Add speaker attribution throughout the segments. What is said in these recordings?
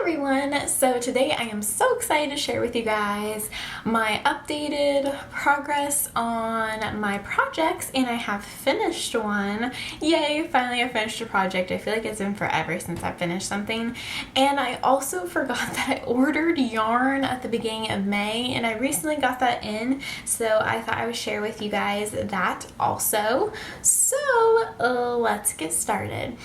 Speaker 1: everyone! So today I am so excited to share with you guys my updated progress on my projects, and I have finished one. Yay, finally I finished a project. I feel like it's been forever since I finished something. And I also forgot that I ordered yarn at the beginning of May, and I recently got that in, so I thought I would share with you guys that also. So let's get started.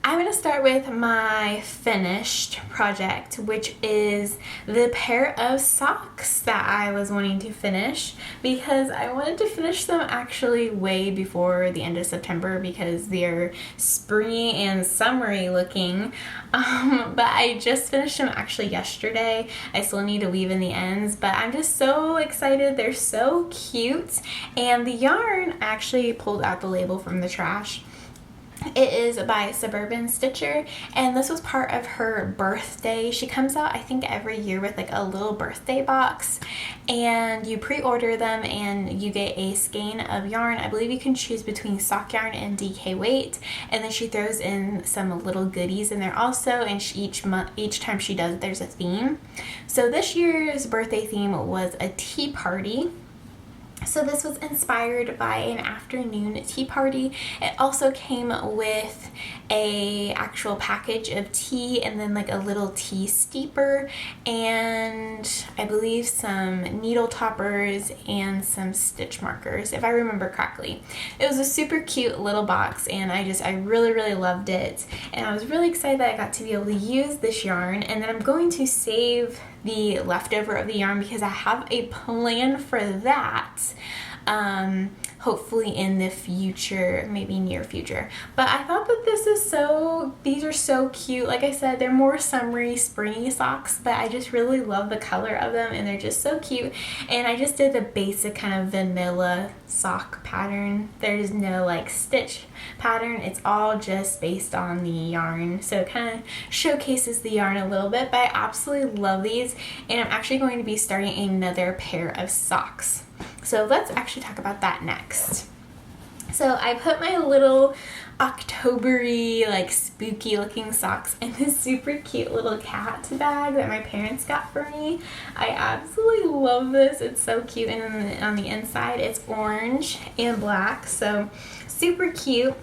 Speaker 1: I'm going to start with my finished project, which is the pair of socks that I was wanting to finish, because I wanted to finish them actually way before the end of September because they're springy and summery looking, but I just finished them actually yesterday. I still need to weave in the ends, but I'm just so excited. They're so cute, and the yarn, I actually pulled out the label from the trash. It is by Suburban Stitcher, and this was part of her birthday. She comes out, I think, every year with like a little birthday box, and you pre-order them and you get a skein of yarn. I believe you can choose between sock yarn and DK weight, and then she throws in some little goodies in there also, and each time she does it, there's a theme. So this year's birthday theme was a tea party. So this was inspired by an afternoon tea party. It also came with a actual package of tea and then like a little tea steeper, and I believe some needle toppers and some stitch markers, if I remember correctly. It was a super cute little box, and I really loved it, and I was really excited that I got to be able to use this yarn. And then I'm going to save the leftover of the yarn because I have a plan for that, hopefully in the future, maybe near future. But I thought that these are so cute. Like I said, they're more summery, springy socks, but I just really love the color of them, and they're just so cute. And I just did the basic kind of vanilla sock pattern. There's no like stitch pattern. It's all just based on the yarn, so it kind of showcases the yarn a little bit. But I absolutely love these, and I'm actually going to be starting another pair of socks. So let's actually talk about that next. So I put my little October-y, like spooky looking socks in this super cute little cat bag that my parents got for me. I absolutely love this. It's so cute, and on the inside it's orange and black, so super cute.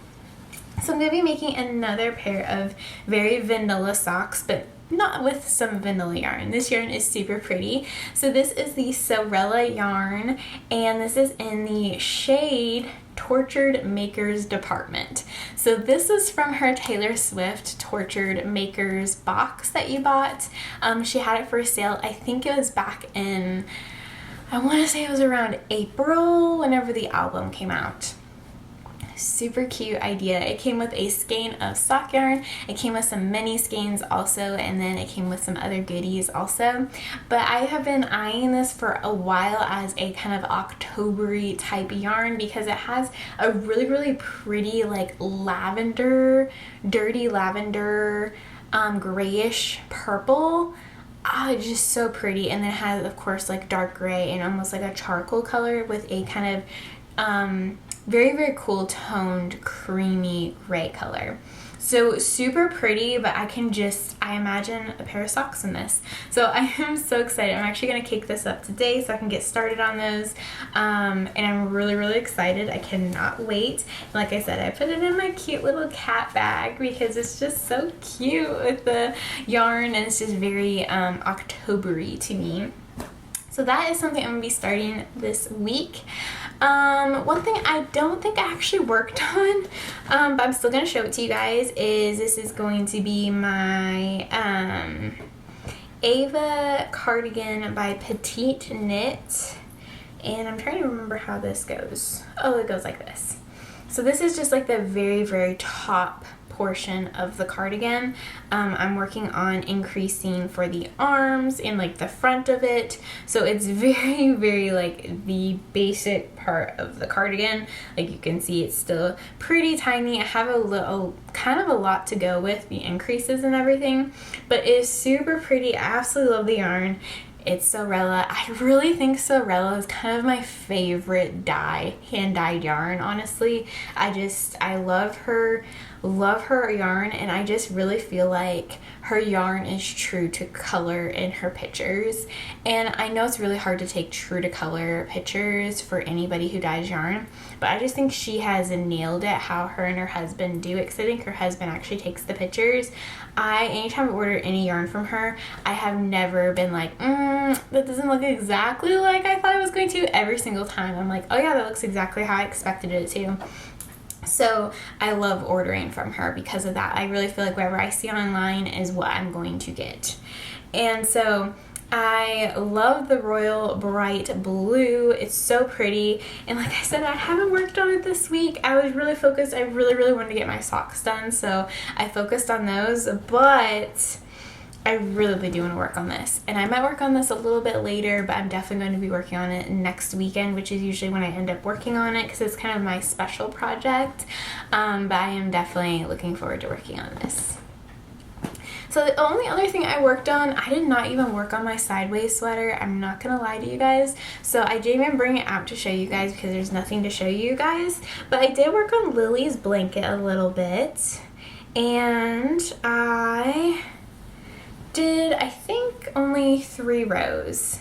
Speaker 1: So I'm going to be making another pair of very vanilla socks, but not with some vanilla yarn. This yarn is super pretty. So this is the Sorella yarn, and this is in the shade Tortured Makers Department. So this is from her Taylor Swift Tortured Makers box that you bought. She had it for sale, I think it was back in, I want to say it was around April, whenever the album came out. Super cute idea. It came with a skein of sock yarn, it came with some mini skeins also, and then it came with some other goodies also. But I have been eyeing this for a while as a kind of October-y type yarn because it has a really pretty like lavender, dirty lavender, grayish purple. It's just so pretty. And then it has, of course, like dark gray and almost like a charcoal color with a kind of very cool toned creamy gray color. So super pretty, but I imagine a pair of socks in this. So I am so excited. I'm actually going to cake this up today so I can get started on those. And I'm really excited. I cannot wait. Like I said, I put it in my cute little cat bag because it's just so cute with the yarn, and it's just very October-y to me. So that is something I'm going to be starting this week. One thing I don't think I actually worked on, but I'm still going to show it to you guys, is this is going to be my Ava cardigan by Petite Knit, and I'm trying to remember how this goes. Oh, it goes like this. So this is just like the very top portion of the cardigan. I'm working on increasing for the arms and like the front of it, so it's very like the basic part of the cardigan. Like you can see, it's still pretty tiny. I have kind of a lot to go with the increases and everything, but it is super pretty. I absolutely love the yarn. It's Sorella. I really think Sorella is kind of my favorite hand-dyed yarn, honestly. I love her love her yarn, and I just really feel like her yarn is true to color in her pictures. And I know it's really hard to take true to color pictures for anybody who dyes yarn, but I just think she has nailed it how her and her husband do it, because I think her husband actually takes the pictures. Anytime I order any yarn from her, I have never been like, that doesn't look exactly like I thought it was going to. Every single time I'm like, oh yeah, that looks exactly how I expected it to. So I love ordering from her because of that. I really feel like whatever I see online is what I'm going to get. And so I love the Royal Bright Blue. It's so pretty. And like I said, I haven't worked on it this week. I was really focused. I really wanted to get my socks done, so I focused on those. But I really do want to work on this. And I might work on this a little bit later, but I'm definitely going to be working on it next weekend, which is usually when I end up working on it because it's kind of my special project. But I am definitely looking forward to working on this. So the only other thing I worked on, I did not even work on my sideways sweater. I'm not going to lie to you guys. So I didn't even bring it out to show you guys because there's nothing to show you guys. But I did work on Lily's blanket a little bit. And I did, I think, only 3 rows.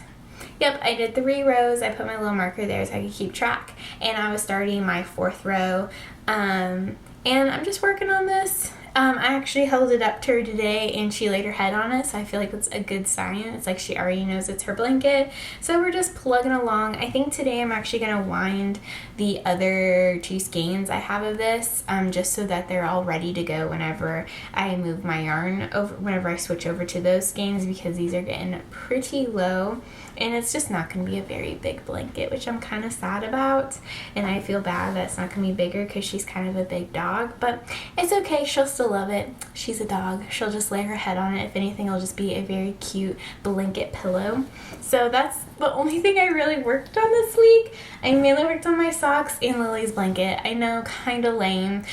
Speaker 1: Yep, I did 3 rows. I put my little marker there so I could keep track. And I was starting my 4th row. And I'm just working on this. I actually held it up to her today and she laid her head on it, so I feel like that's a good sign. It's like she already knows it's her blanket. So we're just plugging along. I think today I'm actually going to wind the other 2 skeins I have of this, just so that they're all ready to go whenever I move my yarn over, whenever I switch over to those skeins, because these are getting pretty low. And it's just not going to be a very big blanket, which I'm kind of sad about. And I feel bad that it's not going to be bigger because she's kind of a big dog. But it's okay. She'll still love it. She's a dog. She'll just lay her head on it. If anything, it'll just be a very cute blanket pillow. So that's the only thing I really worked on this week. I mainly worked on my socks and Lily's blanket. I know, kind of lame,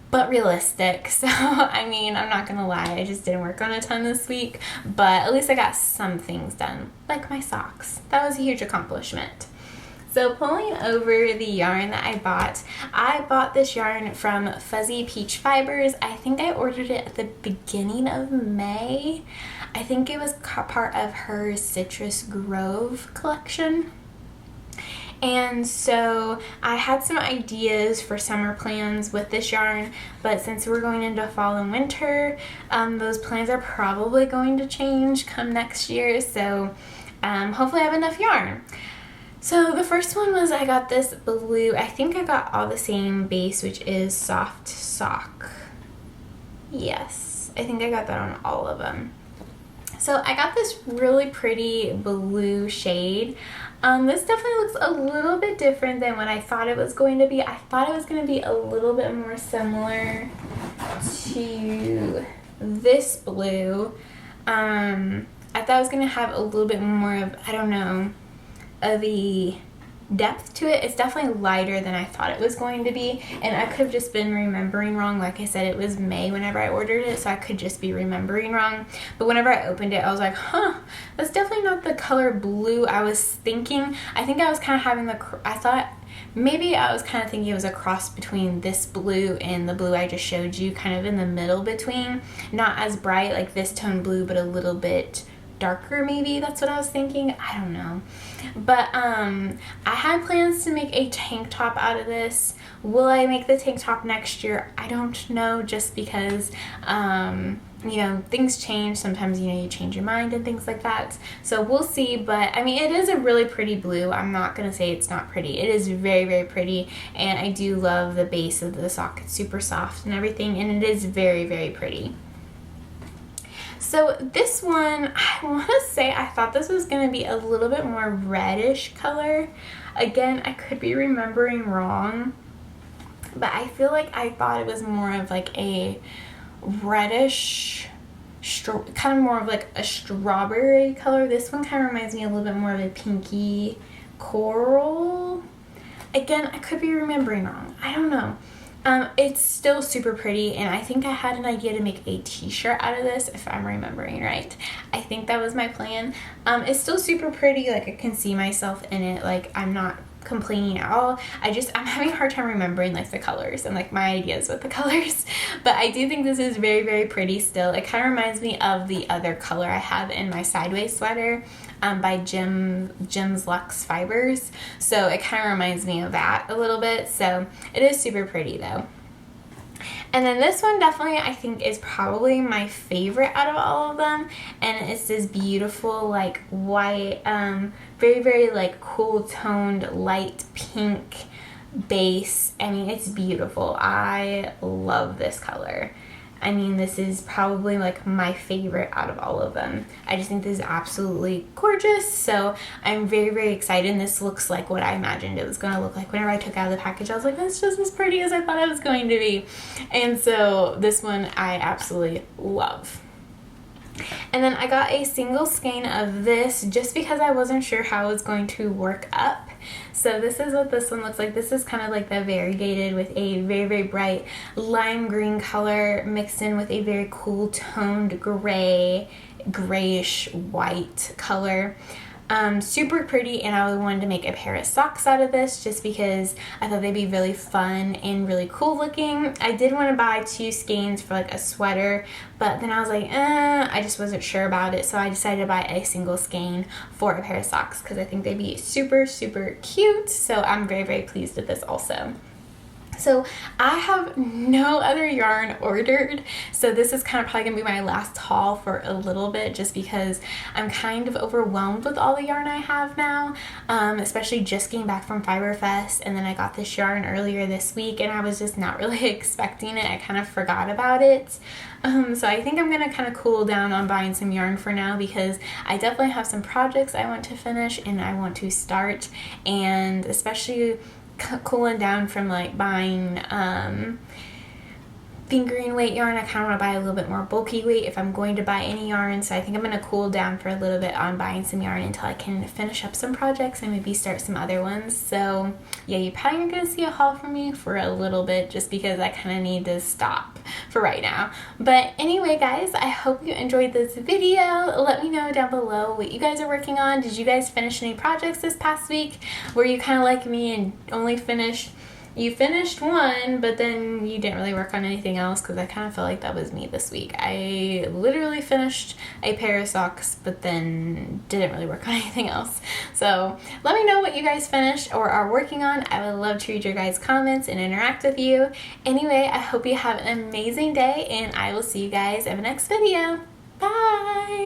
Speaker 1: but realistic. So, I mean, I'm not gonna lie, I just didn't work on a ton this week, but at least I got some things done, like my socks. That was a huge accomplishment. So pulling over the yarn that I bought this yarn from Fuzzy Peach Fibers. I think I ordered it at the beginning of May. I think it was part of her Citrus Grove collection. And so I had some ideas for summer plans with this yarn, but since we're going into fall and winter, those plans are probably going to change come next year. So hopefully I have enough yarn. So the first one was I got this blue. I think I got all the same base, which is Soft Sock. Yes, I think I got that on all of them. So I got this really pretty blue shade. This definitely looks a little bit different than what I thought it was going to be. I thought it was going to be a little bit more similar to this blue. I thought it was going to have a little bit more of, I don't know, of a depth to it. It's definitely lighter than I thought it was going to be, and I could have just been remembering wrong. Like I said, it was May whenever I ordered it, so I could just be remembering wrong. But whenever I opened it, I was like, that's definitely not the color blue I was thinking. I think I was kind of having maybe I was kind of thinking it was a cross between this blue and the blue I just showed you, kind of in the middle between. Not as bright like this tone blue, but a little bit darker maybe. That's what I was thinking. I don't know. But I had plans to make a tank top out of this. Will I make the tank top next year? I don't know, just because you know, things change. Sometimes, you know, you change your mind and things like that. So we'll see. But I mean, it is a really pretty blue. I'm not going to say it's not pretty. It is very, very pretty. And I do love the base of the sock. It's super soft and everything. And it is very, very pretty. So this one, I want to say I thought this was going to be a little bit more reddish color. Again, I could be remembering wrong, but I feel like I thought it was more of like a reddish, kind of more of like a strawberry color. This one kind of reminds me a little bit more of a pinky coral. Again, I could be remembering wrong. I don't know. It's still super pretty, and I think I had an idea to make a t-shirt out of this, if I'm remembering right. I think that was my plan. It's still super pretty. Like, I can see myself in it. Like, I'm not complaining at all. I'm having a hard time remembering like the colors and like my ideas with the colors, but I do think this is very, very pretty still. It kind of reminds me of the other color I have in my sideways sweater by Jim's Luxe Fibers, so it kind of reminds me of that a little bit. So it is super pretty though. And then this one definitely I think is probably my favorite out of all of them, and it's this beautiful like white, very, very like cool toned light pink base. I mean, it's beautiful. I love this color. I mean, this is probably like my favorite out of all of them. I just think this is absolutely gorgeous. So I'm very, very excited. And this looks like what I imagined it was going to look like. Whenever I took it out of the package, I was like, that's just as pretty as I thought it was going to be. And so this one I absolutely love. And then I got a single skein of this just because I wasn't sure how it was going to work up. So this is what this one looks like. This is kind of like the variegated with a very, very bright lime green color mixed in with a very cool toned grayish white color. Super pretty, and I wanted to make a pair of socks out of this just because I thought they'd be really fun and really cool looking. I did want to buy 2 skeins for like a sweater, but then I was like, I just wasn't sure about it, so I decided to buy a single skein for a pair of socks because I think they'd be super, super cute. So I'm very, very pleased with this also. So I have no other yarn ordered, so this is kind of probably gonna be my last haul for a little bit just because I'm kind of overwhelmed with all the yarn I have now, especially just getting back from Fiber Fest, and then I got this yarn earlier this week and I was just not really expecting it. I kind of forgot about it. So I think I'm gonna kind of cool down on buying some yarn for now because I definitely have some projects I want to finish and I want to start, and especially cooling down from like buying fingering weight yarn. I kind of want to buy a little bit more bulky weight if I'm going to buy any yarn, so I think I'm going to cool down for a little bit on buying some yarn until I can finish up some projects and maybe start some other ones. So yeah, you probably aren't going to see a haul from me for a little bit just because I kind of need to stop for right now. But anyway guys, I hope you enjoyed this video. Let me know down below what you guys are working on. Did you guys finish any projects this past week? Were you kind of like me and only finished one, but then you didn't really work on anything else? Because I kind of felt like that was me this week. I literally finished a pair of socks, but then didn't really work on anything else. So let me know what you guys finished or are working on. I would love to read your guys' comments and interact with you. Anyway, I hope you have an amazing day, and I will see you guys in the next video. Bye!